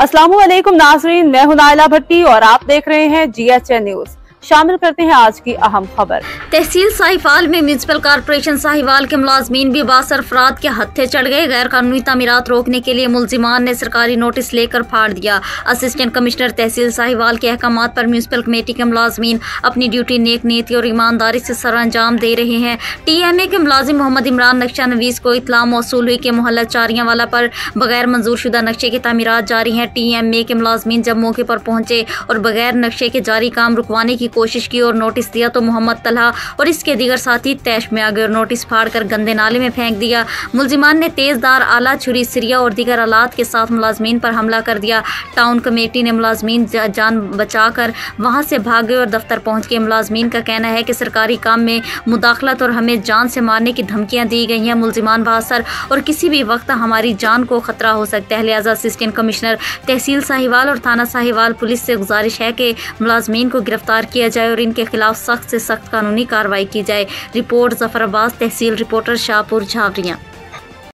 अस्सलामुअलैकुम नाज़रीन, मैं हूं नाइला भट्टी और आप देख रहे हैं GHN न्यूज। शामिल करते हैं आज की अहम खबर। तहसील साहिवाल में म्यूनिसिपल कॉर्पोरेशन साहिवाल के मुलाजमीन भी बासर अफराद के हत्थे चढ़ गए। गैर कानूनी तामीरात रोकने के लिए मुलजिमान ने सरकारी नोटिस लेकर फाड़ दिया। असिस्टेंट कमिश्नर तहसील साहिवाल के अहकामात पर म्यूनिसिपल कमेटी के मुलाजमीन अपनी ड्यूटी नेक नीति और ईमानदारी से सरअंजाम दे रहे हैं। TMA के मुलाजिम मोहम्मद इमरान नक्शा नवीस को इतला मौसूल हुई कि मोहल्ला चारियावाला पर बगैर मंजूर शुदा नक्शे की तामीरात जारी हैं। TMA के मुलाजमीन जब मौके पर पहुंचे और बगैर नक्शे के जारी काम रुकवाने की कोशिश की और नोटिस दिया तो मोहम्मद तलहा और इसके दीगर साथी तैश में आ गए और नोटिस फाड़कर गंदे नाले में फेंक दिया। मुलजिमान ने तेजदार आला, छुरी, सिरिया और दीगर आलात के साथ मुलाजमीन पर हमला कर दिया। टाउन कमेटी ने मुलाजमीन जान बचाकर वहां से भाग गए और दफ्तर पहुंच गए। मुलाजमीन का कहना है कि सरकारी काम में मुदाखलत और हमें जान से मारने की धमकियां दी गई हैं। मुलजिमान बासर और किसी भी वक्त हमारी जान को खतरा हो सकता है। लिहाजा असिस्टेंट कमिश्नर तहसील साहिवाल और थाना साहिवाल पुलिस से गुजारिश है कि मुलाजमीन को गिरफ्तार किया जाए और इनके खिलाफ सख्त से सख्त कानूनी कार्रवाई की जाए। रिपोर्ट जफर अब्बास, तहसील रिपोर्टर, शाहपुर, झावरियाँ।